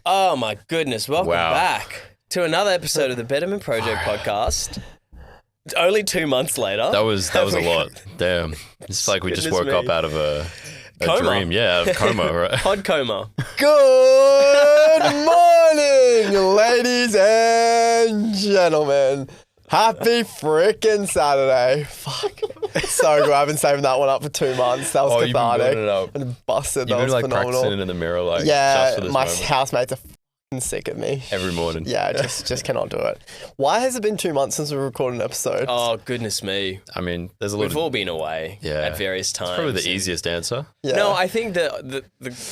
Oh my goodness, welcome Wow. back to another episode of the Betterment Project podcast. Only 2 months later. That was a lot. Damn. It's like we just woke Goodness up me. out of a Coma. dream. Yeah, out of coma, right? Pod coma. Good morning, ladies and gentlemen. Happy freaking Saturday. Fuck. So good. I've been saving that one up for 2 months. That was Oh, you've been cathartic. building it up. And busted. You've That been was like phenomenal. practicing it in the mirror, like just Yeah, for this my moment. housemates are fucking sick of me. Every morning. Yeah, just cannot do it. Why has it been 2 months since we recorded an episode? Oh, goodness me. I mean, there's a lot We've all been away at various times. It's probably the easiest answer. Yeah. No, I think the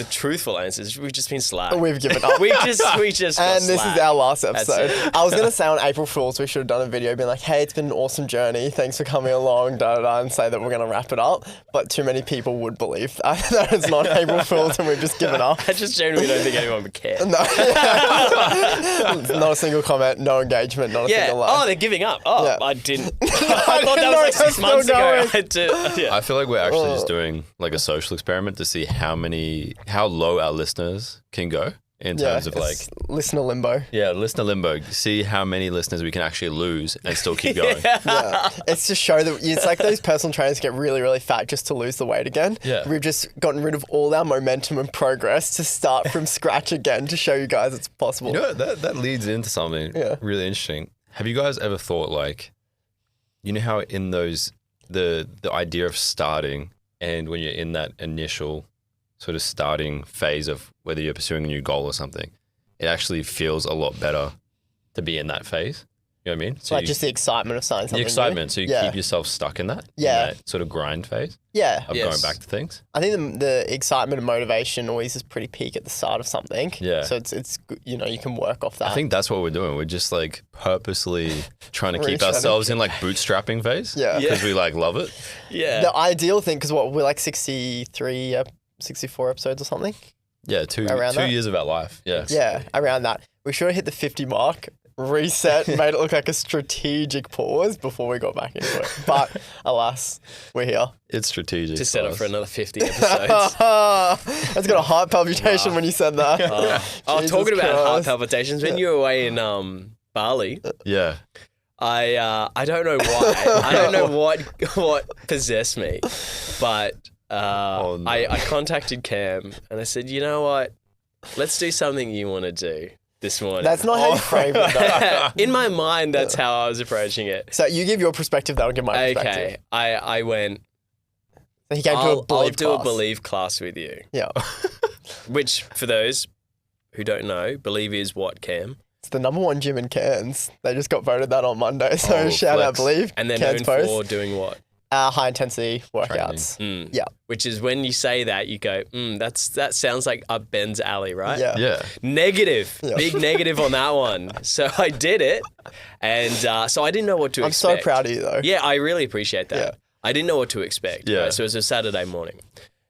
truthful answer is we've just been slack. We've given up. we just got And this slack. is our last That's episode. it. I was going to say on April Fool's, we should have done a video being like, hey, it's been an awesome journey. Thanks for coming along, and say that we're going to wrap it up. But too many people would believe that, that it's not April Fool's and we've just given up. I just genuinely don't think anyone would care. No, not a single comment, no engagement, not a Yeah. single like. Oh, they're giving up. Oh, Yeah. I didn't. I didn't thought that know was like it 6 was months still ago. going. I had to, yeah. I feel like we're actually just doing like a social experiment to see how low our listeners can go in terms of like, it's listener limbo. listener limbo. See how many listeners we can actually lose and still keep going. Yeah. It's to show that it's like those personal trainers get really, really fat just to lose the weight again. Yeah. We've just gotten rid of all our momentum and progress to start from scratch again to show you guys it's possible. You know what? That leads into something really interesting. Have you guys ever thought like, you know how in those the idea of starting and when you're in that initial sort of starting phase of whether you're pursuing a new goal or something, it actually feels a lot better to be in that phase. You know what I mean? So like just the excitement of starting something the excitement. new. So you keep yourself stuck in that, Yeah. in that sort of grind phase Yeah. of Yes. going back to things. I think the excitement and motivation always is pretty peak at the start of something. Yeah. So it's you know, you can work off that. I think that's what we're doing. We're just like purposely trying to Really keep trying to- ourselves in like bootstrapping phase. Yeah. Because we like love it. Yeah. the ideal thing, because we're like 63, 64 episodes or something. Yeah, two Around that? years of our life. Yeah. Yeah, around that. We should have hit the 50 mark, reset, made it look like a strategic pause before we got back into it. But alas, we're here. It's strategic. to set up us. for another 50 episodes. That's got a heart palpitation when you said that. Oh, Jesus talking about heart Christ. palpitations, when you were away in Bali, Yeah. I don't know why. I don't know what possessed me, but Oh, no. I contacted Cam and I said, you know what? Let's do something you want to do this morning. That's not how you frame it, though. In my mind, that's how I was approaching it. So you give your perspective, that'll give my perspective. Okay, I went, So he came to a I'll belief do class. a believe class with you, Yeah. which for those who don't know, believe is what, Cam? It's the #1 gym in Cairns. They just got voted that on Monday. So Oh, shout out flex. Believe. And they're Cairns known Post. for doing what? High intensity workouts. Yeah. Which is when you say that, you go, that sounds like up Ben's alley, right? Yeah. Yeah. Negative. Yeah. Big negative on that one. So I did it. And so I didn't know what to I'm so expect. proud of you, though. Yeah, I really appreciate that. Yeah. I didn't know what to expect. Yeah. Right? So it was a Saturday morning.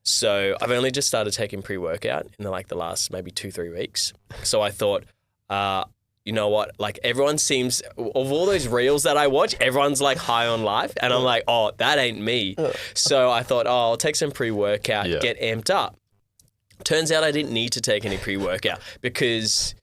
So I've only just started taking pre-workout in the last maybe 2-3 weeks. So I thought, you know what? Like everyone seems, of all those reels that I watch, everyone's like high on life. And I'm like, oh, that ain't me. So I thought, I'll take some pre-workout, Yeah. get amped up. Turns out I didn't need to take any pre-workout because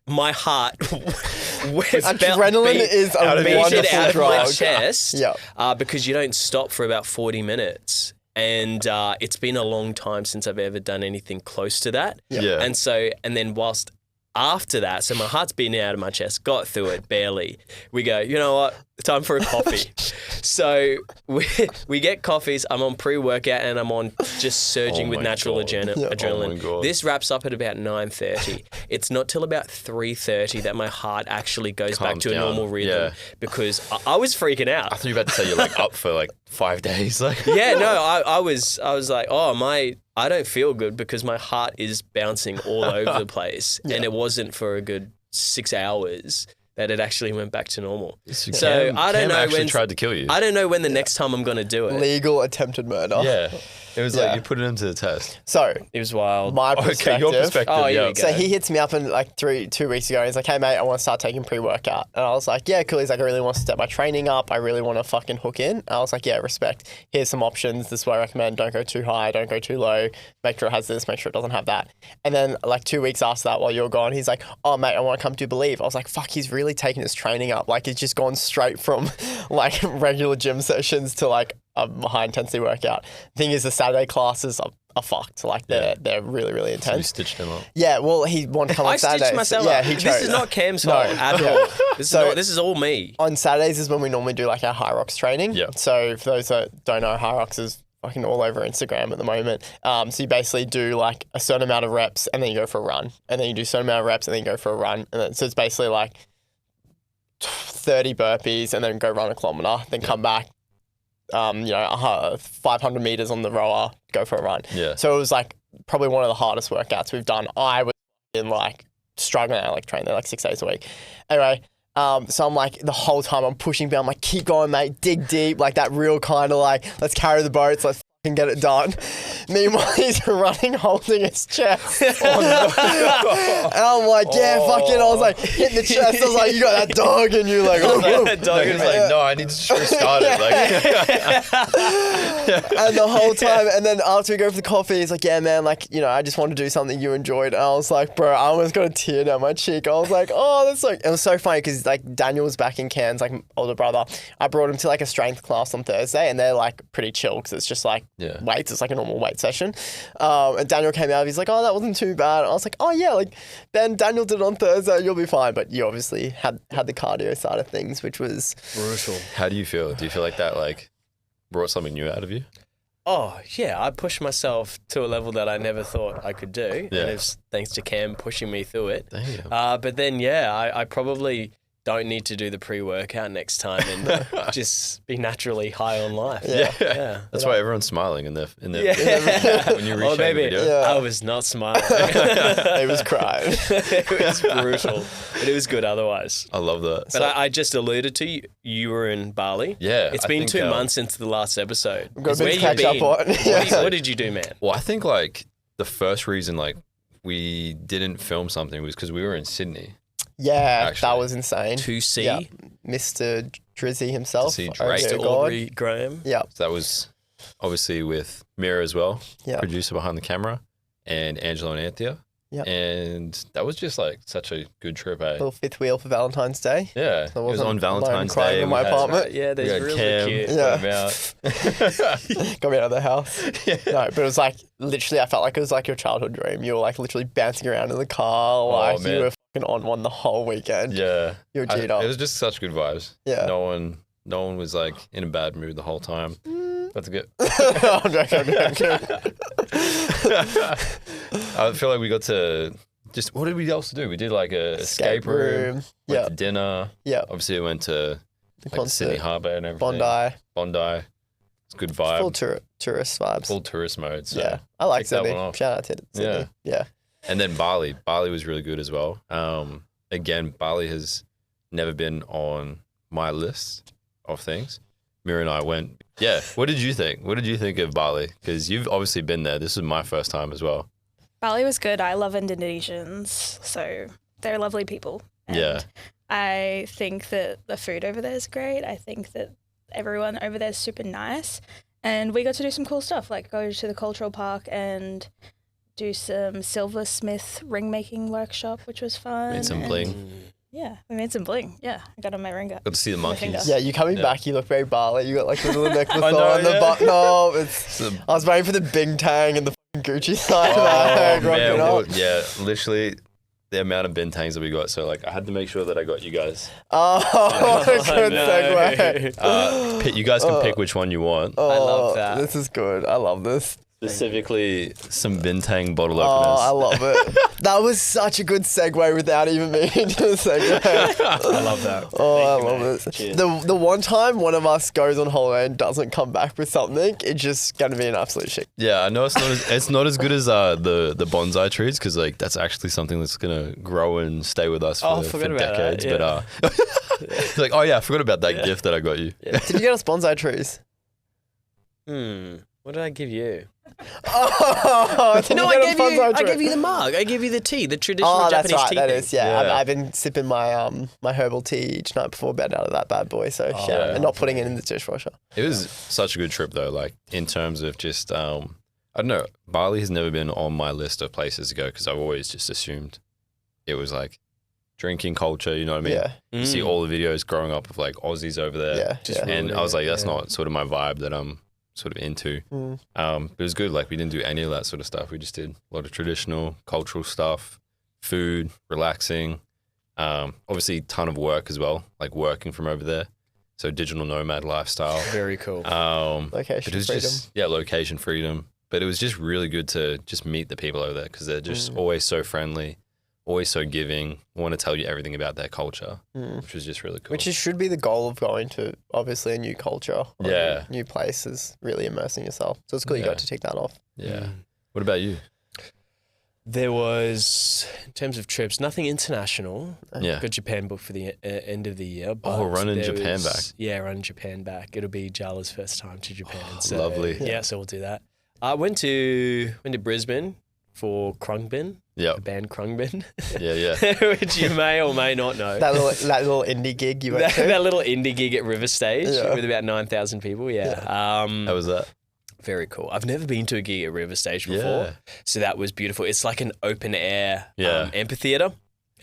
my heart was Adrenaline is a beating wonderful out of my drug. chest Yeah. because you don't stop for about 40 minutes. And it's been a long time since I've ever done anything close to that. Yeah. And then whilst after that, so my heart's beating out of my chest, got through it barely. We go, you know what? Time for a coffee. So we get coffees. I'm on pre-workout and I'm on just surging Oh with my natural God. adrenaline. Oh my God. This wraps up at about 9:30. It's not till about 3:30 that my heart actually goes back Calms to a down. normal rhythm Yeah. because I was freaking I out. thought you were about to say you're like up for like 5 days. Like Yeah, no, I was like, I don't feel good because my heart is bouncing all over the place, and it wasn't for a good 6 hours that it actually went back to normal. So I don't know actually when tried to kill you. I don't know when the next time I'm going to do it. Legal attempted murder. Yeah. It was like you put it into the test. So It was wild. my perspective. Okay, your perspective. Oh, yeah, yeah. we go. So he hits me up in like 2 weeks ago. And he's like, "Hey mate, I want to start taking pre-workout." And I was like, "Yeah, cool." He's like, "I really want to step my training up. I really want to fucking hook in." And I was like, "Yeah, respect. Here's some options. This is what I recommend. Don't go too high. Don't go too low. Make sure it has this. Make sure it doesn't have that." And then like 2 weeks after that, while you were gone, he's like, "Oh mate, I want to come to BLVE." I was like, "Fuck, he's really taking his training up. Like he's just gone straight from like regular gym sessions to like a high intensity workout." Thing is, the Saturday classes are fucked. Like they're really, really So you intense. stitched him up. Yeah, well, he wanted to come I on Saturdays. stitched myself Yeah, up. he chose. This is not Cam's fault at all. This is all me. On Saturdays is when we normally do like our high rocks training. Yeah. So for those that don't know, high rocks is fucking all over Instagram at the moment. So you basically do like a certain amount of reps and then you go for a run, and then you do a certain amount of reps and then you go for a run, and then, so it's basically like 30 burpees and then go run a kilometer, then come back. 500 meters on the rower, go for a run. Yeah. So it was like probably one of the hardest workouts we've done. I was in like struggling. I like train there like 6 days a week. Anyway, so I'm like the whole time I'm pushing down. I'm like, keep going, mate. Dig deep, like that real kind of like let's carry the boats. Let's fucking get it done. Meanwhile, he's running, holding his chest. And I'm like, yeah, fucking. I was like hitting the chest. I was like, you got that dog in you, like. That dog He in was me. like, no, I need to restart it. Like, And the whole time, and then after we go for the coffee, he's like, yeah, man, like, I just want to do something you enjoyed. And I was like, bro, I almost got a tear down my cheek. I was like, oh, that's so, it was so funny because like Daniel was back in Cairns, like my older brother. I brought him to like a strength class on Thursday, and they're like pretty chill because it's just like weights. It's like a normal weight session. And Daniel came out, he's like, oh, that wasn't too bad. And I was like, oh yeah, like then Daniel did it on Thursday, you'll be fine. But you obviously had the cardio side of things, which was Brutal. how do you feel? Do you feel like that like brought something new out of you? Oh, yeah, I pushed myself to a level that I never thought I could do. Yeah. And it's thanks to Cam pushing me through it. Damn. But then, I probably don't need to do the pre-workout next time and just be naturally high on life. Yeah. That's why everyone's smiling in their when you Oh, reshare the baby, video. I was not smiling. it was crying. It was brutal, but it was good otherwise. I love that. But I just alluded to you were in Bali. Yeah, It's I been think, 2 months since the last episode. We've got a Where bit to you catch up been? on. What did you do, man? Well, I think like the first reason like we didn't film something was because we were in Sydney. Yeah, Actually. that was insane. 2C, Yeah. Mr. Drizzy himself. To see Aubrey Drake. Mr. God. Aubrey Graham. Yeah. So that was obviously with Mira as well, Yeah. producer behind the camera, and Angelo and Anthea. Yeah. And that was just like such a good trip, eh? Little fifth wheel for Valentine's Day. Yeah. So it was wasn't on Valentine's alone crying Day. in my We had- apartment. Yeah, we there's had really Cam, cute. Yeah. put him out. Got me out of the house. No, but it was like literally, I felt like it was like your childhood dream. You were like literally bouncing around in the car, like man. you were fucking on one the whole weekend. Yeah. You were G'd up. It was just such good vibes. Yeah. No one was like in a bad mood the whole time. That's good. I'm joking. I feel like we got to just, what did we else do? We did like a escape room. Went Yeah. to dinner. Yeah. Obviously we went to The like Sydney concert. Harbour and everything. Bondi. It's good vibe. Full tourist vibes. Full tourist mode. So. Yeah. I like tick that Sydney. one off. Shout out to Sydney. Yeah. And then Bali. Bali was really good as well. Again, Bali has never been on my list of things. Mira and I went. Yeah. What did you think? What did you think of Bali? Because you've obviously been there. This was my first time as well. Bali was good. I love Indonesians, so they're lovely people. And Yeah. I think that the food over there is great. I think that everyone over there is super nice. And we got to do some cool stuff, like go to the cultural park and do some silversmith ring making workshop, which was fun. Made some And bling. Yeah, we made some bling. Yeah, I got on my ring. Got to see the My finger. monkeys. Yeah, you coming Yeah. back, you look very Bali. You got like the little necklace I know, on, the yeah. button up. It's, So- I was waiting for the Bintang and the fucking Gucci side Oh, bag. rocking man. up. Well, yeah, literally the amount of Bintangs that we got. So like I had to make sure that I got you guys. Oh, what a good segue. You guys can pick which one you want. Oh, I love that. This is good. I love this. Specifically, some Bintang bottle Oh, I openers. love it. That was such a good segue without even meaning to segue. I love that. Oh, I Thank you, love mate. it. Cheers. The one time one of us goes on holiday and doesn't come back with something, it's just going to be an absolute shit. Yeah, I know it's not as good as the bonsai trees because like that's actually something that's gonna grow and stay with us Oh, I for forgot about that, decades. yeah. But it's like, oh yeah, I forgot about that gift that I got you. Did you get us bonsai trees? What did I give you? Oh, No, I gave you the mug. I gave you the tea, the traditional Japanese that's right. tea. That thing. is, yeah. I've been sipping my my herbal tea each night before bed out of that bad boy. So shout out, and not putting it in the dishwasher. It was such a good trip though. Like in terms of just, I don't know. Bali has never been on my list of places to go because I've always just assumed it was like drinking culture. You know what I mean? Yeah. You see all the videos growing up of like Aussies over there. Yeah. And I was like, that's not sort of my vibe that I'm sort of into. But it was good. Like we didn't do any of that sort of stuff. We just did a lot of traditional cultural stuff, food, relaxing, obviously ton of work as well, like working from over there. So digital nomad lifestyle. Very cool. Location freedom. Location freedom. But it was just really good to just meet the people over there because they're just always so friendly, always so giving, want to tell you everything about their culture, which was just really cool. Which should be the goal of going to, obviously, a new culture. Or Yeah. a new place is really immersing yourself. So it's cool you got to tick that off. Yeah. What about you? There was, in terms of trips, nothing international. Yeah. Got Japan booked for the end of the year. But running Japan back. Yeah, running Japan back. It'll be Jala's first time to Japan. So, lovely. Yeah, so we'll do that. I went to Brisbane for Khruangbin, the Yep. band Khruangbin, Yeah. which you may or may not know. That little indie gig you went to. That little indie gig at River Stage Yeah. with about 9,000 people. Yeah. How was that? Very cool. I've never been to a gig at River Stage before. Yeah. So that was beautiful. It's like an open air Yeah. amphitheater.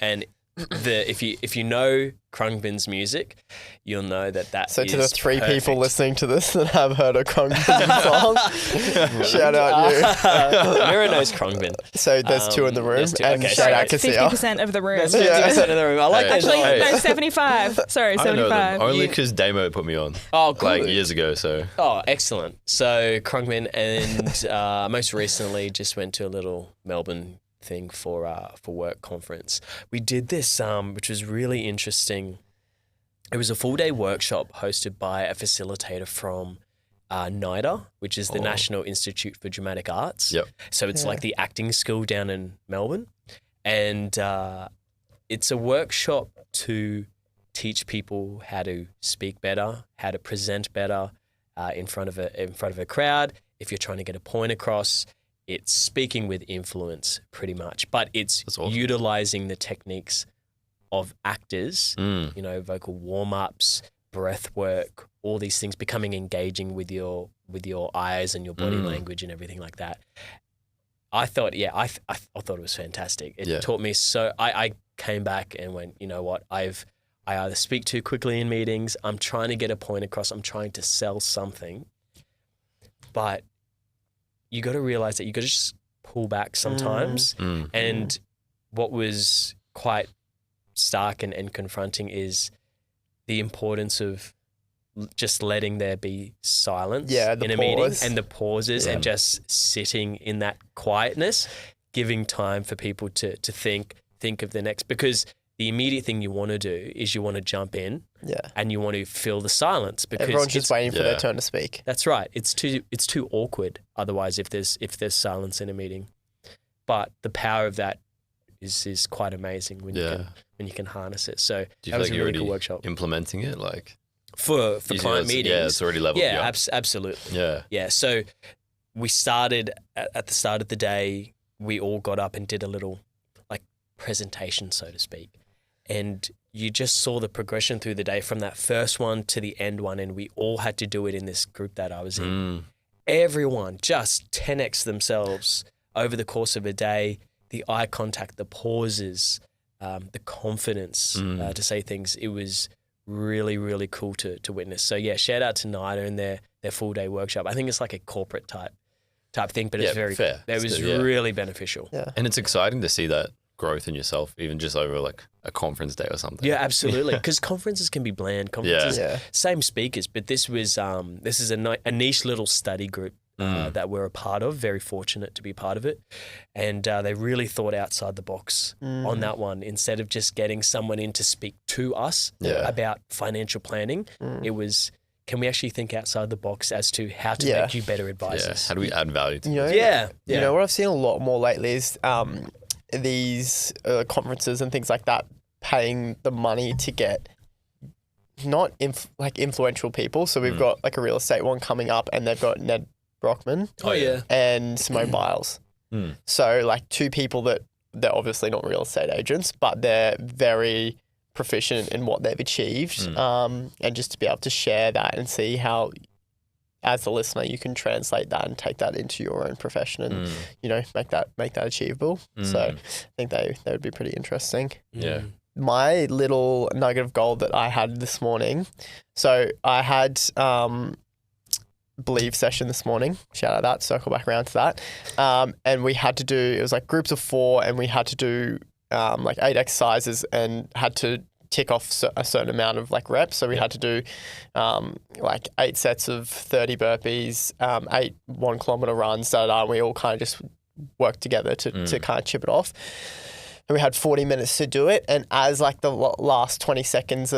And if you know Khruangbin's music, you'll know that So is to the three perfect. people listening to this that have heard a Khruangbin song, shout out you. Mira knows Khruangbin. So there's two in the room, there's two. and Okay, shout out It's Cassia. 50% of the room. That's 50% of the room. I like that. Actually, Hey. no, 75. Sorry, I don't know 75. them. Only because Damo put me on Oh, good. like years ago. So Oh, excellent. So Khruangbin and most recently just went to a little Melbourne thing for work conference. We did this, which was really interesting. It was a full day workshop hosted by a facilitator from NIDA, which is the National Institute for Dramatic Arts. Yep. So it's like the acting school down in Melbourne. And it's a workshop to teach people how to speak better, how to present better in front of a crowd. If you're trying to get a point across, it's speaking with influence pretty much, but it's That's awesome. utilizing the techniques of actors, you know, vocal warm-ups, breath work, all these things, becoming engaging with your eyes and your body language and everything like that. I thought, I thought it was fantastic. It taught me so. I came back and went, you know what, I either speak too quickly in meetings, I'm trying to get a point across, I'm trying to sell something, but you got to realize that you got to just pull back sometimes. And what was quite stark and confronting is the importance of just letting there be silence in a meeting, and the pauses and just sitting in that quietness, giving time for people to think of the next, because the immediate thing you want to do is you want to jump in and you want to fill the silence, because Everyone's just waiting for their turn to speak. That's right. It's too awkward otherwise if there's silence in a meeting. But the power of that is quite amazing when you can harness it. So do you that feel was like a you're really cool already workshop implementing it, like for client meetings? Yeah, it's already leveled. Yeah, you up. absolutely. Yeah. So we started at the start of the day. We all got up and did a little like presentation, so to speak, and you just saw the progression through the day from that first one to the end one, and we all had to do it in this group that I was in. Everyone just 10x themselves over the course of a day. The eye contact, the pauses, the confidence to say things. It was really, really cool to witness. So yeah, shout out to NIDA and their full day workshop. I think it's like a corporate type thing, but it's very fair. It was really beneficial. Yeah. And it's exciting to see that growth in yourself, even just over like a conference day or something. Yeah, absolutely. Because conferences can be bland. Conferences, same speakers, but this is a niche little study group that we're a part of. Very fortunate to be part of it, and they really thought outside the box on that one. Instead of just getting someone in to speak to us about financial planning, it was, can we actually think outside the box as to how to make you better advisors? How do we add value to You know, you know what I've seen a lot more lately is these conferences and things like that paying the money to get not influential people. So we've got like a real estate one coming up, and they've got Ned Brockman. Oh, yeah. And Simone Biles. So like two people that they're obviously not real estate agents, but they're very proficient in what they've achieved. And just to be able to share that and see how, as the listener, you can translate that and take that into your own profession and, you know, make that achievable. So I think they would be pretty interesting. Yeah. My little nugget of gold that I had this morning. So I had BLVE session this morning. Shout out that, circle back around to that. And we had to do, it was like groups of 4 and we had to do like 8 exercises and had to tick off a certain amount of like reps. So we had to do like 8 sets of 30 burpees, 8 1 kilometer runs, and we all kind of just worked together to kind of chip it off. And we had 40 minutes to do it. And as like the last 20 seconds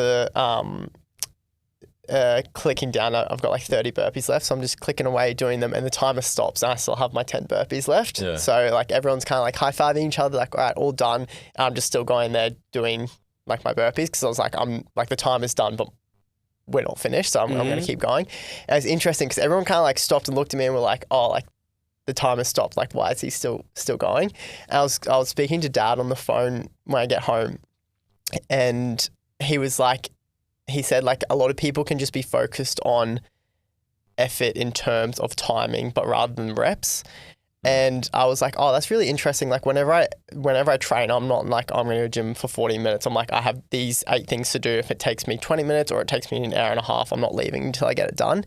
clicking down, I've got like 30 burpees left. So I'm just clicking away doing them and the timer stops and I still have my 10 burpees left. Yeah. So like everyone's kind of like high-fiving each other, like, all right, all done. And I'm just still going there doing like my burpees because I was like, I'm like the timer's done, but we're not finished. So I'm going to keep going. And it's interesting because everyone kind of like stopped and looked at me and were like, oh, like the timer stopped. Like, why is he still going? And I was speaking to Dad on the phone when I get home and he was like, he said like a lot of people can just be focused on effort in terms of timing, but rather than reps. And I was like, oh, that's really interesting. Like whenever I train, I'm not like, I'm going to the gym for 40 minutes. I'm like, I have these 8 things to do. If it takes me 20 minutes or it takes me an hour and a half, I'm not leaving until I get it done.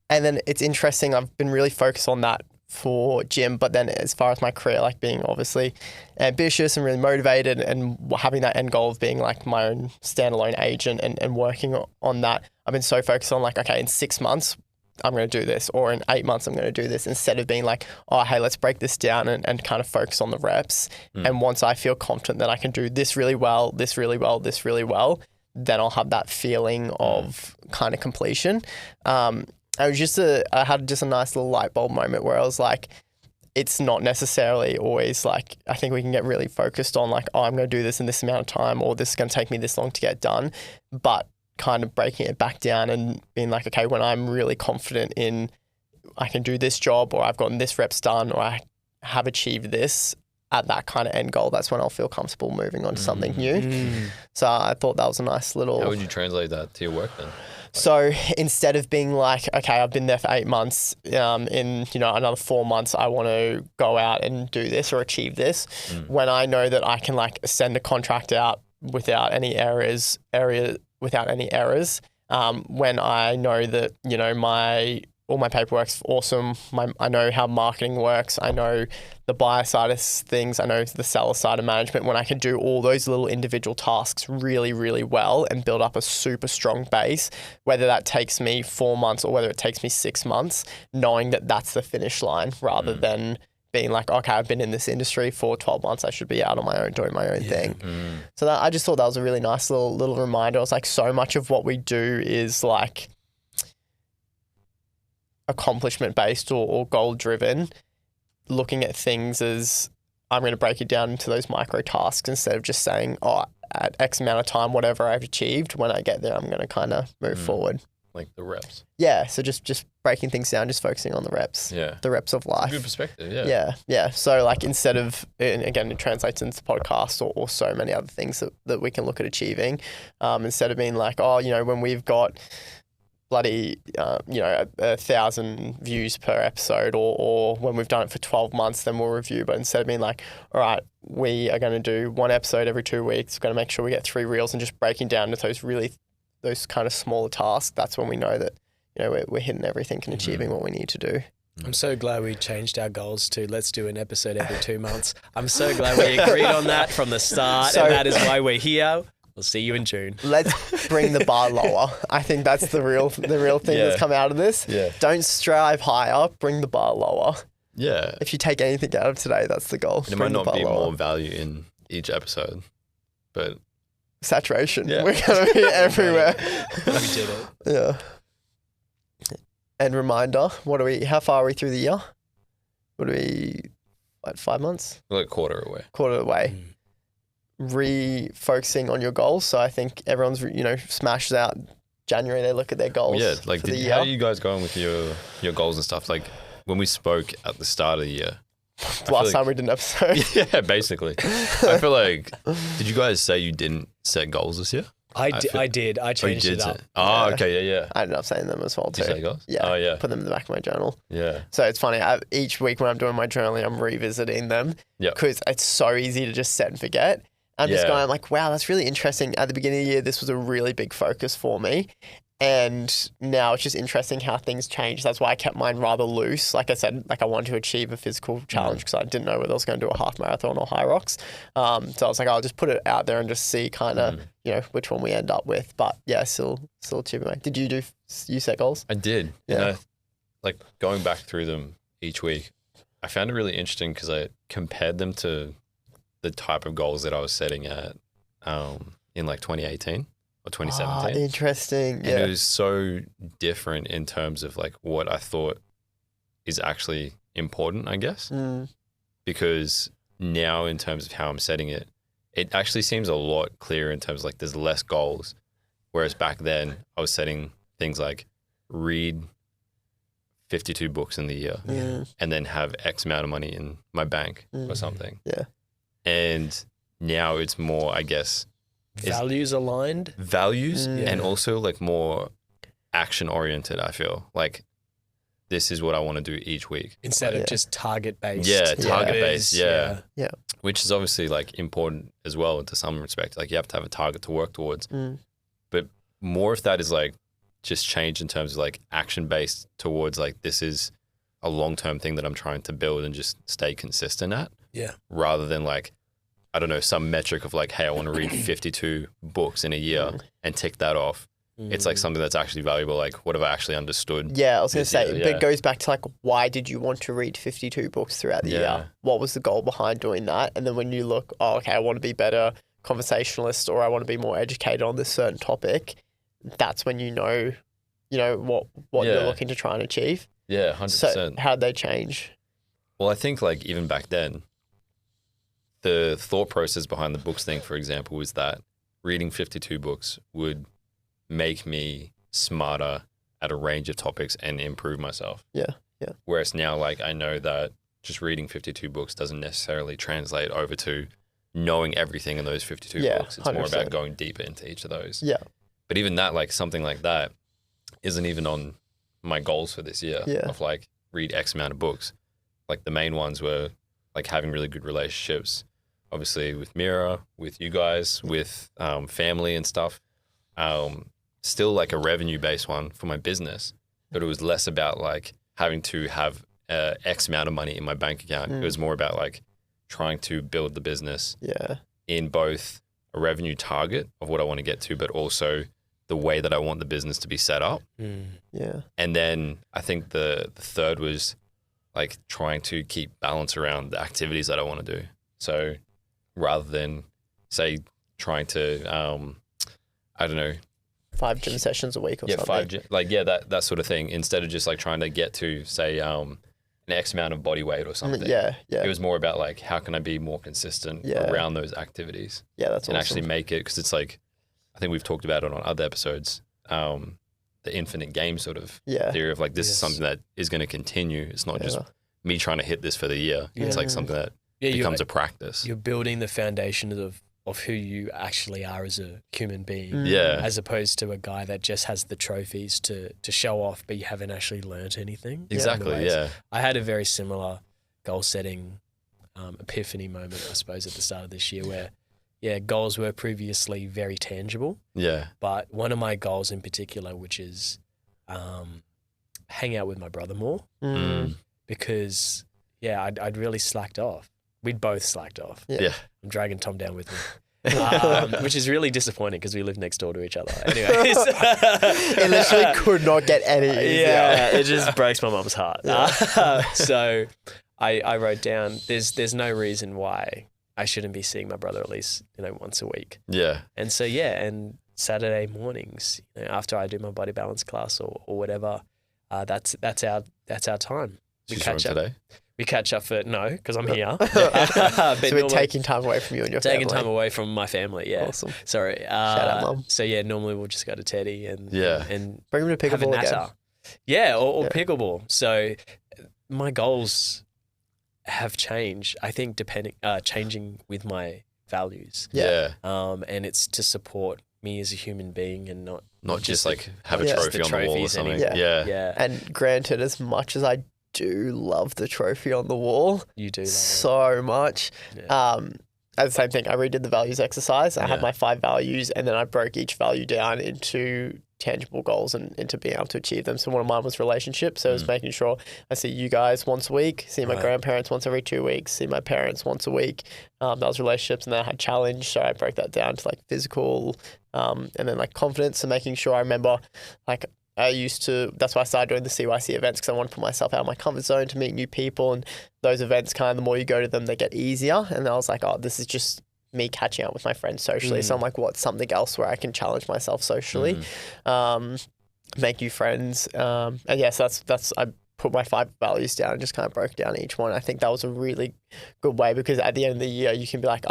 And then it's interesting. I've been really focused on that for gym, but then as far as my career, like being obviously ambitious and really motivated and having that end goal of being like my own standalone agent and working on that, I've been so focused on like, okay, in 6 months, I'm going to do this, or in 8 months, I'm going to do this, instead of being like, oh, hey, let's break this down and kind of focus on the reps. And once I feel confident that I can do this really well, this really well, this really well, then I'll have that feeling of kind of completion. I had just a nice little light bulb moment where I was like, it's not necessarily always like, I think we can get really focused on like, oh, I'm going to do this in this amount of time, or this is going to take me this long to get done. But kind of breaking it back down and being like, okay, when I'm really confident in I can do this job, or I've gotten this reps done, or I have achieved this at that kind of end goal, that's when I'll feel comfortable moving on to something new. So I thought that was a nice little... How would you translate that to your work then? So instead of being like, okay, I've been there for 8 months, in, you know, another 4 months, I want to go out and do this or achieve this. When I know that I can like send a contract out without any errors, when I know that, you know, all my paperwork's awesome. I know how marketing works. I know the buyer side of things. I know the seller side of management. When I can do all those little individual tasks really, really well and build up a super strong base, whether that takes me 4 months or whether it takes me 6 months, knowing that that's the finish line rather than being like, okay, I've been in this industry for 12 months. I should be out on my own, doing my own thing. So I just thought that was a really nice little reminder. I was like, so much of what we do is like accomplishment based or goal driven, looking at things as I'm going to break it down into those micro tasks instead of just saying, oh, at X amount of time, whatever I've achieved, when I get there, I'm going to kind of move forward. Like the reps. Yeah. So just breaking things down, just focusing on the reps. Yeah. The reps of life. Good perspective. Yeah. Yeah. Yeah. So like instead of, and again, it translates into the podcast or so many other things that we can look at achieving, instead of being like, oh, you know, when we've got bloody, 1,000 views per episode, or when we've done it for 12 months, then we'll review. But instead of being like, all right, we are going to do 1 episode every 2 weeks, we're going to make sure we get 3 reels, and just breaking down into those kind of smaller tasks, that's when we know that, you know, we're hitting everything and achieving what we need to do. I'm so glad we changed our goals to let's do an episode every 2 months. I'm so glad we agreed on that from the start, and that is why we're here. We'll see you in June. Let's bring the bar lower. I think that's the real thing that's come out of this. Yeah. Don't strive higher, bring the bar lower. Yeah. If you take anything out of today, that's the goal. And it might not be more value in each episode, but... Saturation. Yeah. We're going to be everywhere. We did it. Yeah. And reminder, how far are we through the year? What are we, 5 months? We're like quarter away. Refocusing on your goals. So I think everyone's, smashes out January, they look at their goals. Yeah, like for the year. How are you guys going with your goals and stuff? Like, when we spoke at the start of the year. Last time we did an episode. Yeah, basically. I feel like, did you guys say you didn't set goals this year? I did. I changed it up. Oh, okay, yeah. I ended up saying them as well too. Did you say goals? Yeah. Oh, yeah. Put them in the back of my journal. Yeah. So it's funny. Each week when I'm doing my journaling, I'm revisiting them because it's so easy to just set and forget. I'm just going like, wow, that's really interesting. At the beginning of the year, this was a really big focus for me. And now it's just interesting how things change. That's why I kept mine rather loose. Like I said, like I wanted to achieve a physical challenge because I didn't know whether I was going to do a half marathon or high rocks. So I was like, I'll just put it out there and just see kind of, which one we end up with. But yeah, still achieving. Did you set goals? I did. Yeah. Like going back through them each week, I found it really interesting because I compared them to the type of goals that I was setting at in like 2018. Or 2017. Interesting. And it was so different in terms of like what I thought is actually important, I guess. Because now in terms of how I'm setting it, it actually seems a lot clearer in terms of like there's less goals. Whereas back then I was setting things like read 52 books in the year and then have X amount of money in my bank or something. Yeah. And now it's more, I guess, Values aligned. And also like more action oriented, I feel. Like this is what I want to do each week. Instead of just target based. Yeah, target based, Yeah. Which is obviously like important as well to some respect. Like you have to have a target to work towards. But more of that is like just change in terms of like action based towards like this is a long-term thing that I'm trying to build and just stay consistent at. Yeah. Rather than like, I don't know, some metric of like, hey, I want to read 52 books in a year and tick that off. It's like something that's actually valuable. Like, what have I actually understood? Yeah, I was going to say, year? but it goes back to like, why did you want to read 52 books throughout the year? What was the goal behind doing that? And then when you look, okay, I want to be better conversationalist or I want to be more educated on this certain topic, that's when you know what you're looking to try and achieve. Yeah, 100%. So how'd they change? Well, I think like even back then, the thought process behind the books thing, for example, was that reading 52 books would make me smarter at a range of topics and improve myself. Yeah. Whereas now, like, I know that just reading 52 books doesn't necessarily translate over to knowing everything in those 52 books. It's 100%. More about going deeper into each of those. Yeah. But even that, like, something like that isn't even on my goals for this year of, like, read X amount of books. Like, the main ones were, like, having really good relationships, obviously with Mira, with you guys, with family and stuff. Still like a revenue-based one for my business, but it was less about like having to have X amount of money in my bank account. It was more about like trying to build the business in both a revenue target of what I want to get to, but also the way that I want the business to be set up. Yeah. And then I think the third was like trying to keep balance around the activities that I want to do. So rather than say trying to, I don't know, 5 gym sessions a week or something. That sort of thing. Instead of just like trying to get to say an X amount of body weight or something. It was more about like how can I be more consistent around those activities. Yeah, that's and awesome. Actually make it, because it's like, I think we've talked about it on other episodes. The infinite game sort of theory of like this is something that is going to continue. It's not just me trying to hit this for the year. It's like something that becomes a practice. You're building the foundation of who you actually are as a human being, as opposed to a guy that just has the trophies to show off, but you haven't actually learned anything. Exactly, I had a very similar goal setting epiphany moment, I suppose, at the start of this year where, goals were previously very tangible. Yeah. But one of my goals in particular, which is hang out with my brother more, because, I'd really slacked off. We'd both slacked off. Yeah. I'm dragging Tom down with me, which is really disappointing because we live next door to each other. Anyways. It literally could not get any easier. Yeah, it just breaks my mum's heart. So I wrote down, there's no reason why I shouldn't be seeing my brother at least, once a week. Yeah. And so, and Saturday mornings, after I do my body balance class or whatever, that's our time. We catch up today. We catch up because I'm here. So we're taking time away from you and your family. Taking time away from my family, yeah. Awesome. Sorry. Shout out, Mum. So, normally we'll just go to Teddy and bring him to pickleball again. Yeah, or pickleball. So my goals have changed. I think changing with my values. Yeah. And it's to support me as a human being and not just like have a Yeah. trophy on the wall or something. anymore. Yeah. And granted, as much as I do love the trophy on the wall, You do love so much. Yeah. As the same thing, I redid the values exercise. I had Yeah. my 5 values, and then I broke each value down into tangible goals and into being able to achieve them. So one of mine was relationships. So it was making sure I see you guys once a week, see my Right. grandparents once every 2 weeks, see my parents once a week. That was relationships, and then I had challenge. So I broke that down to like physical, and then like confidence, and making sure I remember like that's why I started doing the CYC events, because I want to put myself out of my comfort zone to meet new people. And those events the more you go to them, they get easier. And I was like, oh, this is just me catching up with my friends socially. So I'm like, what's something else where I can challenge myself socially, make new friends. And yes, that's I put my 5 values down and just kind of broke down each one. I think that was a really good way, because at the end of the year, you can be like,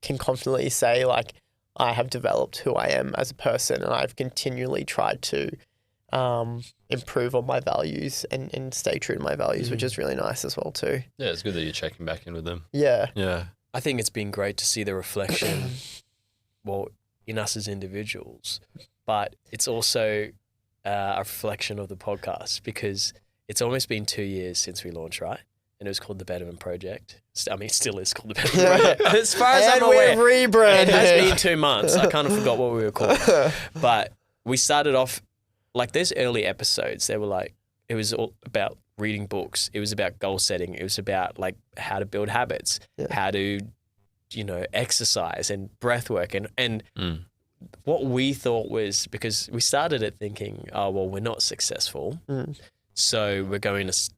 can confidently say like, I have developed who I am as a person, and I've continually tried to improve on my values and stay true to my values, which is really nice as well too. Yeah, it's good that you're checking back in with them. Yeah. Yeah. I think it's been great to see the reflection, in us as individuals, but it's also a reflection of the podcast, because it's almost been 2 years since we launched, right? And it was called the Betterment Project. I mean, it still is called the Betterment Project. As far as And I'm we're aware, rebranding. it has been 2 months. I kind of forgot what we were called. But we started off, like those early episodes, they were like, it was all about reading books. It was about goal setting. It was about like how to build habits, how to, exercise and breath work. And what we thought was, because we started it thinking, oh, well, we're not successful. So we're going to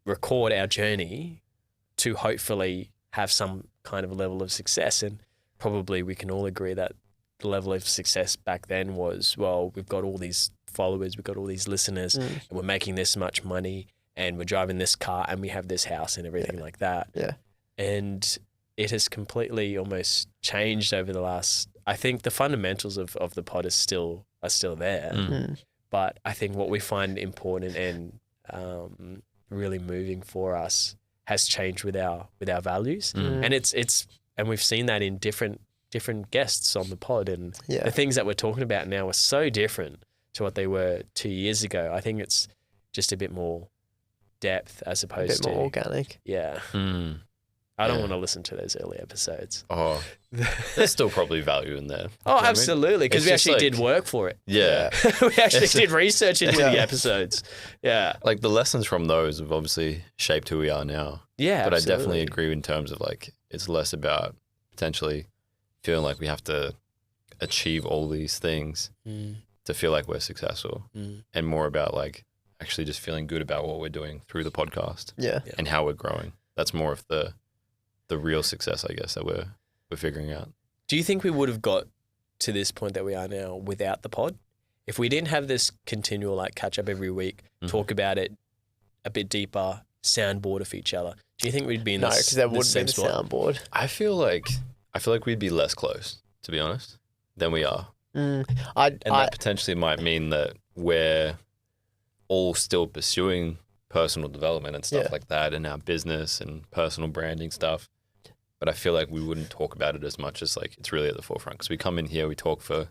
record our journey to hopefully have some kind of level of success. And probably we can all agree that the level of success back then was, well, we've got all these followers, we've got all these listeners, and we're making this much money, and we're driving this car, and we have this house and everything like that. Yeah. And it has completely almost changed over the last, I think the fundamentals of the pod are still there. But I think what we find important and really moving for us has changed with our values. And and we've seen that in different guests on the pod, and the things that we're talking about now are so different to what they were 2 years ago. I think it's just a bit more depth as opposed to more organic. Yeah. I don't want to listen to those early episodes. Oh, there's still probably value in there. Oh, absolutely, because we actually did work for it. Yeah. We actually did research into the episodes. Yeah. Like the lessons from those have obviously shaped who we are now. Yeah, But absolutely. I definitely agree in terms of like, it's less about potentially feeling like we have to achieve all these things to feel like we're successful, and more about like actually just feeling good about what we're doing through the podcast and how we're growing. That's more of the real success, I guess, that we're figuring out. Do you think we would have got to this point that we are now without the pod? If we didn't have this continual like catch up every week, talk about it a bit deeper, soundboard of each other, do you think we'd be in No, this? because there wouldn't be same the spot? soundboard. I feel like we'd be less close, to be honest, than we are. I That potentially might mean that we're all still pursuing personal development and stuff like that in our business and personal branding stuff. But I feel like we wouldn't talk about it as much as like it's really at the forefront, because we come in here, we talk for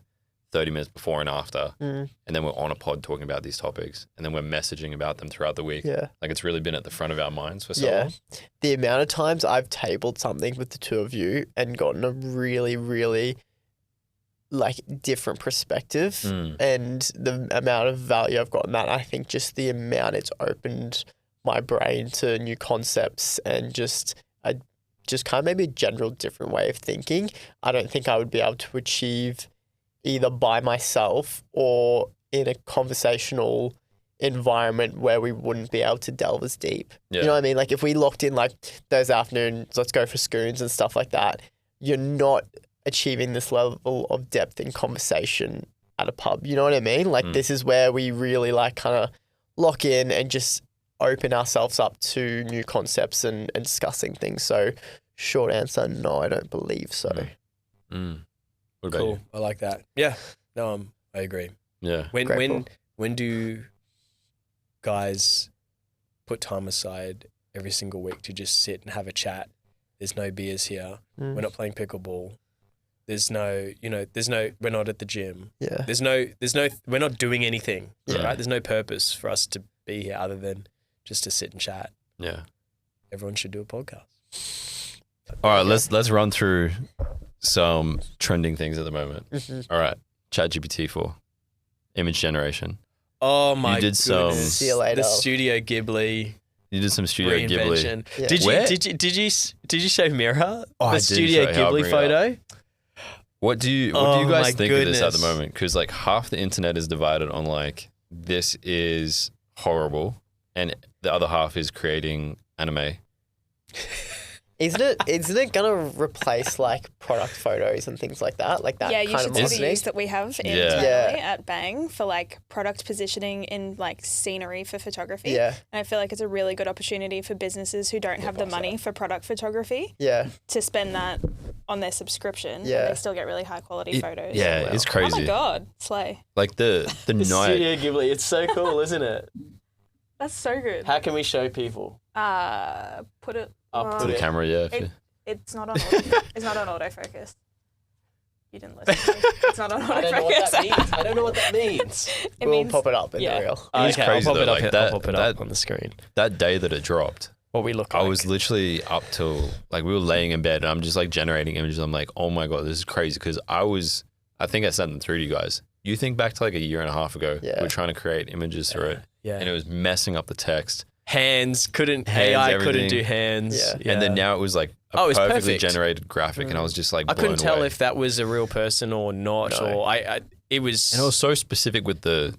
30 minutes before and after, and then we're on a pod talking about these topics, and then we're messaging about them throughout the week. Yeah. Like it's really been at the front of our minds for so long. The amount of times I've tabled something with the two of you and gotten a really, really like different perspective, and the amount of value I've gotten that, I think just the amount it's opened my brain to new concepts and just kind of maybe a general different way of thinking. I don't think I would be able to achieve either by myself or in a conversational environment where we wouldn't be able to delve as deep. You know what I mean? Like if we locked in like those afternoons, let's go for scoons and stuff like that, you're not achieving this level of depth in conversation at a pub. You know what I mean? Like this is where we really like kind of lock in and just open ourselves up to new concepts and discussing things. So short answer, no, I don't believe so. What about Cool. you? I like that. Yeah. No, I agree. Yeah. When Grateful. when do guys put time aside every single week to just sit and have a chat. There's no beers here. We're not playing pickleball. There's no, we're not at the gym. Yeah. We're not doing anything, right? There's no purpose for us to be here other than just to sit and chat. Yeah. Everyone should do a podcast. All right, let's run through some trending things at the moment. All right, ChatGPT 4, image generation. Oh my You did goodness. some- See you later. The Studio Ghibli You did some Studio Ghibli. reinvention. Yeah. Did you show Mira I the did Studio show her. I'll Ghibli bring it photo? What do you Oh guys my think of this at the goodness. moment? Because like half the internet is divided on like this is horrible, and the other half is creating anime. Isn't it gonna replace like product photos and things like that? Like that Yeah, you kind should of see the marketing? use that we have Yeah. internally Yeah. at Bang for like product positioning in like scenery for photography. Yeah. And I feel like it's a really good opportunity for businesses who don't have the money for product photography Yeah. to spend that on their subscription. Yeah. But they still get really high quality photos. Yeah, it's Oh crazy. my God, slay. Like the The night. Studio Ghibli. It's so cool, isn't it? That's so good. How can we show people? Put it. I'll To put the it. camera, yeah. It's not on. It's not on autofocus. You didn't listen to me. It's not on autofocus. I don't know what that means. I don't know what that means. It We'll means pop it up in yeah. the reel. It's Okay, crazy I'll pop though, it up. like I'll that- pop it that- up on the screen. That day that it dropped, What we look like. I was literally up till like we were laying in bed and I'm just like generating images. I'm like, oh my God, this is crazy. Because I think I sent them through to you guys. You think back to like a year and a half ago, Yeah. we were trying to create images through it Yeah. and it was messing up the text. Hands couldn't. Hands, AI everything. couldn't do hands. Yeah. And then now it was like a Oh, it's perfectly perfect. generated graphic and I was just like I couldn't blown tell away. if that was a real person or not. No. Or it was. And it was so specific with the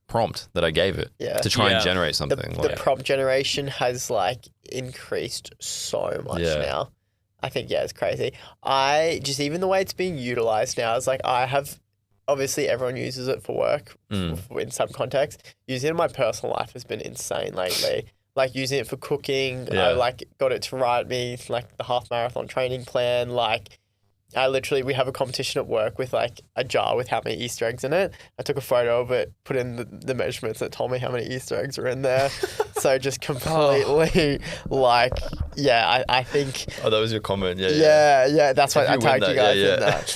prompt that I gave it Yeah. to try Yeah. and generate The, something. the like, prompt generation has like increased so much Yeah. now. I think, yeah, it's crazy. Even the way it's being utilized now is like obviously everyone uses it for work in some context. Using it in my personal life has been insane lately. Like using it for cooking, Yeah. I like got it to write me like the half marathon training plan. Like we have a competition at work with like a jar with how many Easter eggs in it. I took a photo of it, put in the measurements that told me how many Easter eggs were in there. So just completely like, yeah, I think, oh, that was your comment. Yeah. yeah, that's why If I you win tagged that, you guys yeah, in that.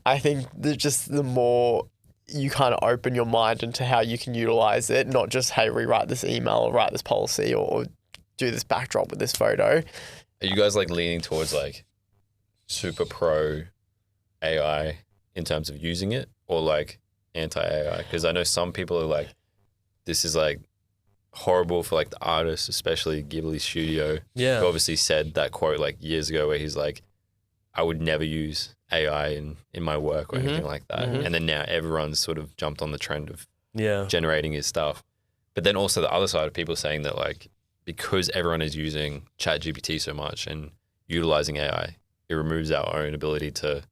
I think that just the more you kind of open your mind into how you can utilize it, not just, hey, rewrite this email or write this policy or do this backdrop with this photo. Are you guys like leaning towards like super pro AI in terms of using it or like anti AI? Because I know some people are like, this is like horrible for like the artists, especially Ghibli Studio, Yeah. who obviously said that quote like years ago where he's like, I would never use AI in my work or anything like that. And then now everyone's sort of jumped on the trend of Yeah. generating his stuff. But then also the other side of people saying that like, because everyone is using ChatGPT so much and utilizing AI, it removes our own ability to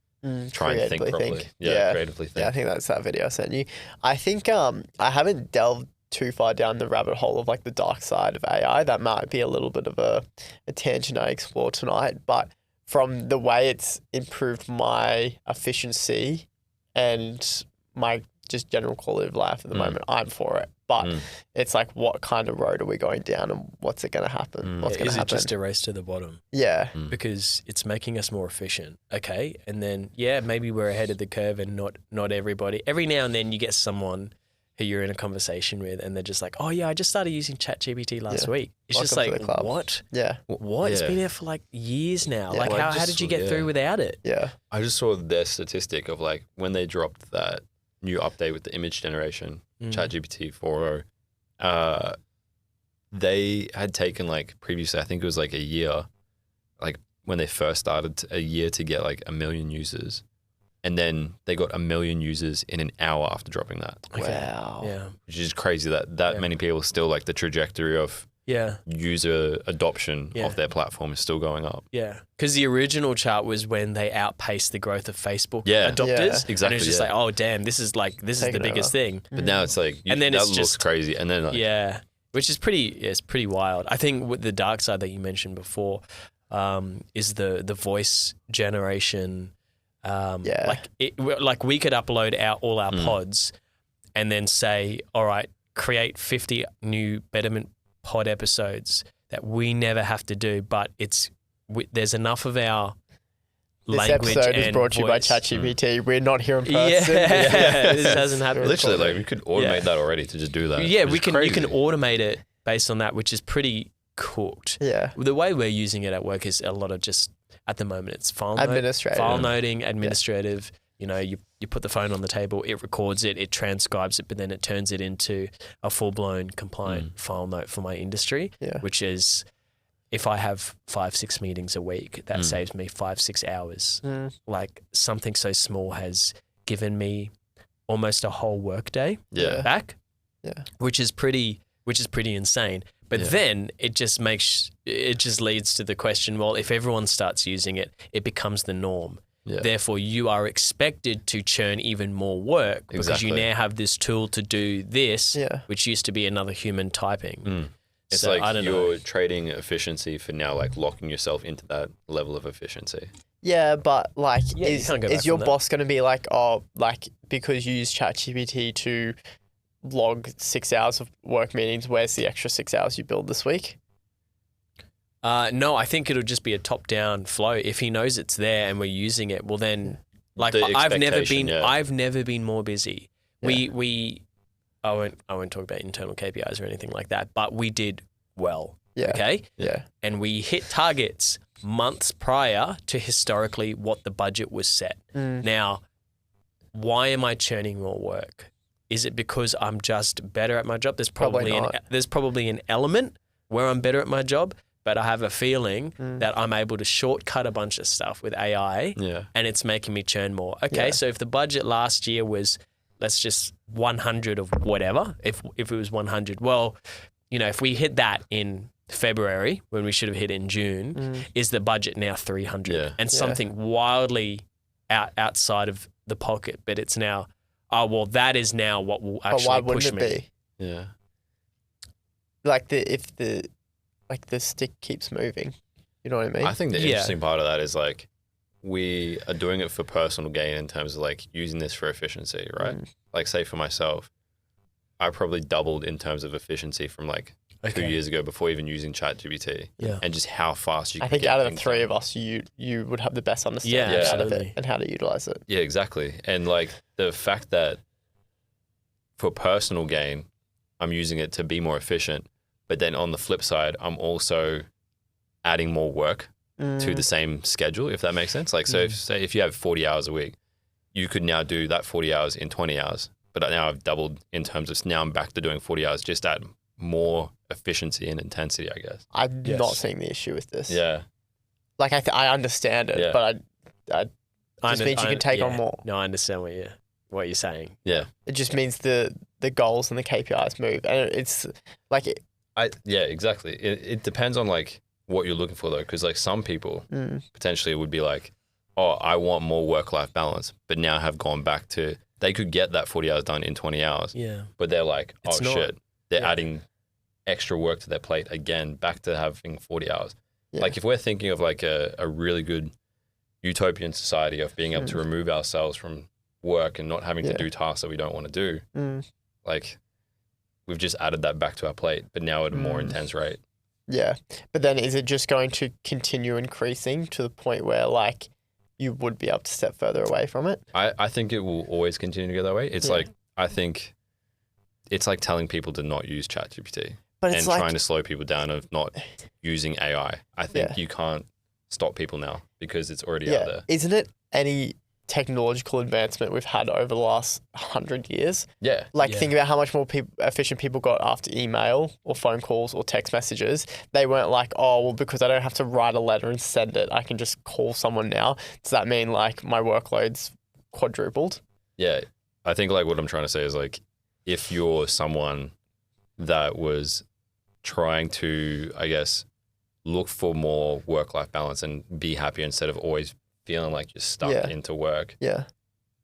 try and think Creatively properly. think. Yeah, creatively think. Yeah, I think that's that video I sent you. I think I haven't delved too far down the rabbit hole of like the dark side of AI. That might be a little bit of a tangent I explore tonight. But from the way it's improved my efficiency and my just general quality of life at the moment, I'm for it. But it's like, what kind of road are we going down and what's it going to happen? What's going to Is it happen? just a race to the bottom? Yeah. Because it's making us more efficient. Okay. And then, yeah, maybe we're ahead of the curve and not everybody. Every now and then you get someone who you're in a conversation with and they're just like, oh, yeah, I just started using ChatGPT last week. It's just Welcome to like, the club. what? Yeah. What? It's Yeah. been there for like years now. Yeah. Like, Well, I how just did you saw- get through without it? Yeah. I just saw their statistic of like when they dropped that new update with the image generation, ChatGPT 4.0, they had taken like previously, I think it was like a year, like when they first started, a year to get like 1 million users. And then they got 1 million users in an hour after dropping that, Wow. Yeah. which is crazy that many people still like the trajectory of Yeah. user adoption Yeah. of their platform is still going up. Yeah. Because the original chart was when they outpaced the growth of Facebook Yeah. adopters. Yeah. And Exactly, it's just yeah. like, oh, damn, this is the Taking biggest over. thing. But now it's like, And then that it's looks just- crazy. And then like, Yeah, which is it's pretty wild. I think with the dark side that you mentioned before is the voice generation. Like we could upload all our pods and then say, all right, create 50 new Betterment Pod episodes that we never have to do, but there's enough of our language. This episode and is brought to you by voice. ChatGPT. We're not here in person. Yeah, this hasn't happened. Literally, like we could automate that already to just do that. Yeah, which we is can. crazy. You can automate it based on that, which is pretty cooked. Yeah. The way we're using it at work is a lot of just at the moment it's Administrative. file noting, administrative. You know, you put the phone on the table, it records it, it transcribes it, but then it turns it into a full-blown compliant file note for my industry, which is if I have 5-6 meetings a week, that saves me 5-6 hours. Like something so small has given me almost a whole workday back, which is pretty insane. But then it just leads to the question, well, if everyone starts using it, it becomes the norm. Yeah. Therefore, you are expected to churn even more work because you now have this tool to do this, which used to be another human typing. It's so, like you're trading efficiency for now, like locking yourself into that level of efficiency. Yeah, but like, is your boss going to be like, oh, like because you use ChatGPT to log 6 hours of work meetings, where's the extra 6 hours you build this week? No, I think it'll just be a top-down flow. If he knows it's there and we're using it, well then, like I've never been more busy. I won't talk about internal KPIs or anything like that, but we did well. Yeah. Okay. Yeah. And we hit targets months prior to historically what the budget was set. Now, why am I churning more work? Is it because I'm just better at my job? There's probably an element where I'm better at my job. But I have a feeling that I'm able to shortcut a bunch of stuff with AI and it's making me churn more. Okay, so if the budget last year was, let's just 100 of whatever, if it was 100, well, you know, if we hit that in February when we should have hit in June, is the budget now 300? Yeah. And something wildly outside of the pocket, but it's now, oh, well, that is now what will actually push me. Why wouldn't it be? Yeah. Like the stick keeps moving. You know what I mean? I think the interesting part of that is like we are doing it for personal gain in terms of like using this for efficiency, right? Like say for myself, I probably doubled in terms of efficiency from like 2 years ago before even using ChatGPT. Yeah. And just how fast you can get out of the three of us, you would have the best understanding of it and how to utilize it. Yeah, exactly. And like the fact that for personal gain, I'm using it to be more efficient. But then on the flip side, I'm also adding more work to the same schedule, if that makes sense. Like, so if you have 40 hours a week, you could now do that 40 hours in 20 hours. But now I've doubled in terms of now I'm back to doing 40 hours, just at more efficiency and intensity, I guess. I'm not seeing the issue with this. Yeah. Like, I understand it, but it just means you can take on more. No, I understand what you're saying. Yeah. It just means the goals and the KPIs move. And it's like... Yeah, exactly. It depends on like what you're looking for though, because like some people potentially would be like, oh, I want more work-life balance, but now have gone back to, they could get that 40 hours done in 20 hours. Yeah. But they're like, shit, they're adding extra work to their plate again, back to having 40 hours. Yeah. Like if we're thinking of like a really good utopian society of being able to remove ourselves from work and not having to do tasks that we don't want to do, like... We've just added that back to our plate, but now at a more intense rate. Yeah. But then is it just going to continue increasing to the point where like you would be able to step further away from it? I think it will always continue to go that way. It's like, I think it's like telling people to not use ChatGPT and trying to slow people down of not using AI. I think you can't stop people now because it's already out there. Isn't it any technological advancement we've had over the last 100 years? Yeah. Like think about how much more efficient people got after email or phone calls or text messages. They weren't like, oh, well, because I don't have to write a letter and send it, I can just call someone now. Does that mean like my workload's quadrupled? Yeah. I think like what I'm trying to say is like, if you're someone that was trying to, I guess, look for more work-life balance and be happier instead of always feeling like you're stuck into work. Yeah.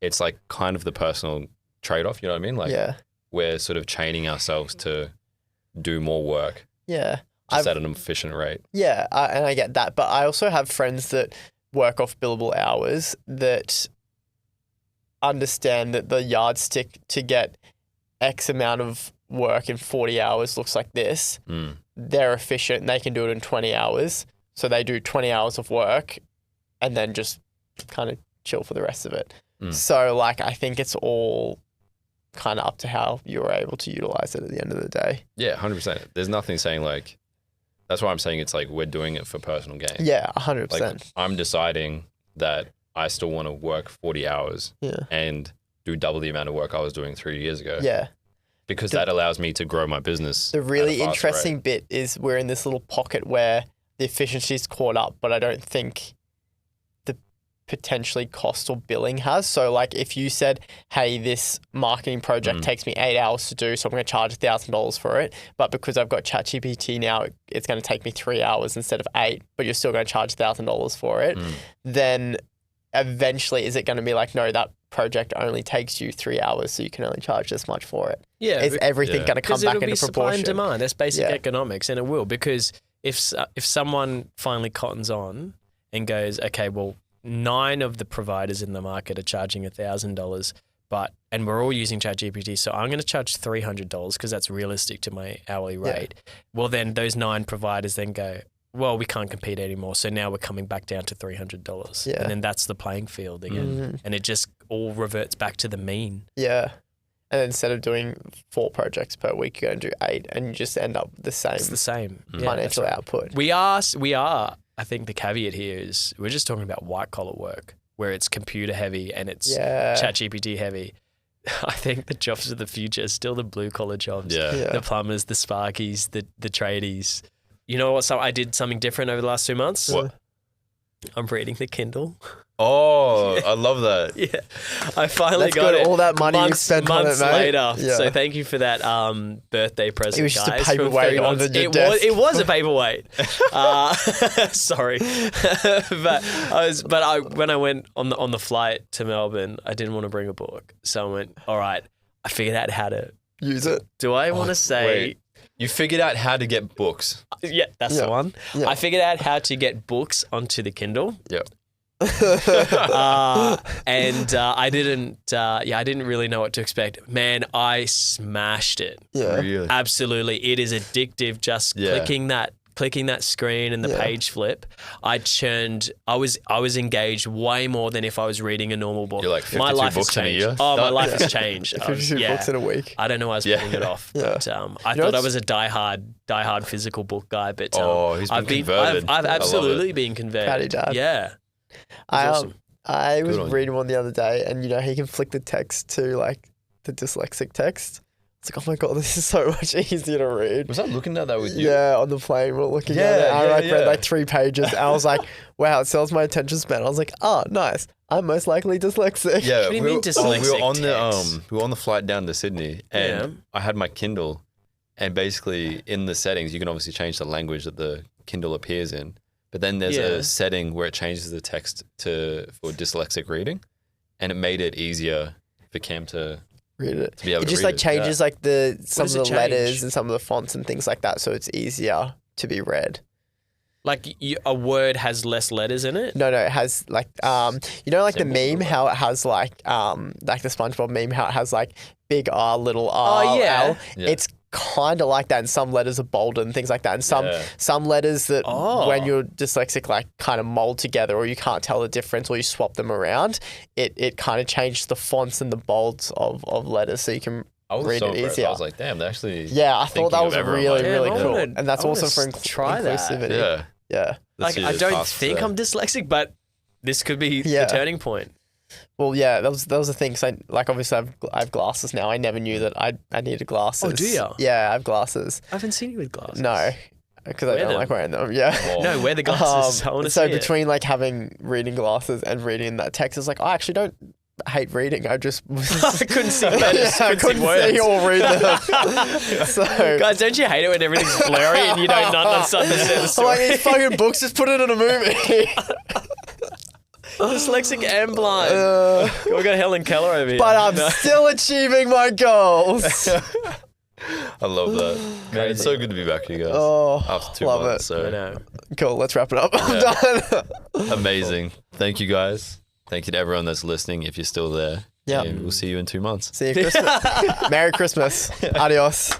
It's like kind of the personal trade-off, you know what I mean? Like we're sort of chaining ourselves to do more work. Yeah. Just at an efficient rate. Yeah, and I get that. But I also have friends that work off billable hours that understand that the yardstick to get X amount of work in 40 hours looks like this. They're efficient and they can do it in 20 hours. So they do 20 hours of work and then just kind of chill for the rest of it. So like, I think it's all kind of up to how you're able to utilize it at the end of the day. Yeah, 100%. There's nothing saying like, that's why I'm saying it's like we're doing it for personal gain. Yeah, 100%. Like I'm deciding that I still want to work 40 hours and do double the amount of work I was doing 3 years ago. Yeah. Because that allows me to grow my business. The really interesting bit is we're in this little pocket where the efficiency's caught up, but I don't think the potentially cost or billing has. So like if you said, hey, this marketing project takes me 8 hours to do, so I'm going to charge $1,000 for it. But because I've got ChatGPT now, it's going to take me 3 hours instead of 8, but you're still going to charge $1,000 for it. Then eventually is it going to be like, no, that project only takes you 3 hours, so you can only charge this much for it? Yeah. Is everything going to come back into supply proportion? and demand. That's basic economics, and it will, because if someone finally cottons on and goes, okay, well, 9 of the providers in the market are charging $1,000, and we're all using ChatGPT, so I'm going to charge $300 because that's realistic to my hourly rate. Well, then those 9 providers then go, well, we can't compete anymore, so now we're coming back down to $300. And then that's the playing field again. And it just all reverts back to the mean. Yeah. And instead of doing 4 projects per week, you're going to do 8 and you just end up with the same. It's the same financial output. We are, I think the caveat here is we're just talking about white collar work where it's computer heavy and it's ChatGPT heavy. I think the jobs of the future are still the blue collar jobs. The plumbers, the sparkies, the tradies. You know what? So I did something different over the last 2 months. What? I'm reading the Kindle. Oh, I love that. I finally got it. All that money you spent on it, mate. Later. So thank you for that birthday present. It was just guys, a paperweight on your desk. It was a paperweight. Sorry, when I went on the flight to Melbourne, I didn't want to bring a book, so I went, all right. I figured out how to use it. Do I want to say? Wait. You figured out how to get books. Yeah, that's the one. Yeah. I figured out how to get books onto the Kindle. Yep. I didn't really know what to expect. Man, I smashed it. Yeah. Really? Absolutely. It is addictive just clicking that screen and the page flip. I was engaged way more than if I was reading a normal book. You're like 52 my life books has changed. in a year? Oh, my life has changed. 52 books in a week. I don't know why I was putting it off. But I thought I was a diehard physical book guy, but he's been converted. I've absolutely been converted. Patty dad. Yeah. I was reading one the other day, and he can flick the text to like the dyslexic text. It's like, oh my God, this is so much easier to read. Was I looking at that with you? Yeah, on the plane, we're looking at it. I read like 3 pages. And I was like, wow, it sells my attention span. I was like, oh, nice. I'm most likely dyslexic. Yeah, what do you mean dyslexic? We were on the flight down to Sydney, and I had my Kindle, and basically in the settings, you can obviously change the language that the Kindle appears in. But then there's a setting where it changes the text for dyslexic reading, and it made it easier for Cam to read it. To be able it to just read like changes like some of the change? letters and some of the fonts and things like that, so it's easier to be read. Like a word has less letters in it? No, it has like like the meme how it has like the SpongeBob meme how it has like big R, little R, L. Yeah. It's kind of like that, and some letters are bolder and things like that, and some letters that when you're dyslexic like kind of mold together, or you can't tell the difference, or you swap them around, it kind of changes the fonts and the bolds of letters, so you can read it easier. I was like, damn, they actually I thought that was really like, cool, and that's also for inclusivity. Yeah. Like, I don't think I'm dyslexic, but this could be the turning point. Well, yeah, that was the thing. So, like, obviously, I have glasses now. I never knew that I needed glasses. Oh, do you? Yeah, I have glasses. I haven't seen you with glasses. No, because I don't like wearing them. Yeah. No, wear the glasses. I want to see So between like having reading glasses and reading that text, it's like I actually don't hate reading. I just I couldn't see letters. I couldn't see or read them. So guys, don't you hate it when everything's blurry and you don't understand the story? I'm like, these fucking books, just put it in a movie. Dyslexic and blind. We got Helen Keller over here. But I'm still achieving my goals. I love that. Man, it's so good to be back with you guys. After 2 love months. it. So. I know. Cool, let's wrap it up. I'm done. Amazing. Thank you guys. Thank you to everyone that's listening. If you're still there, Yeah. And we'll see you in 2 months. See you Christmas. Merry Christmas. Adios.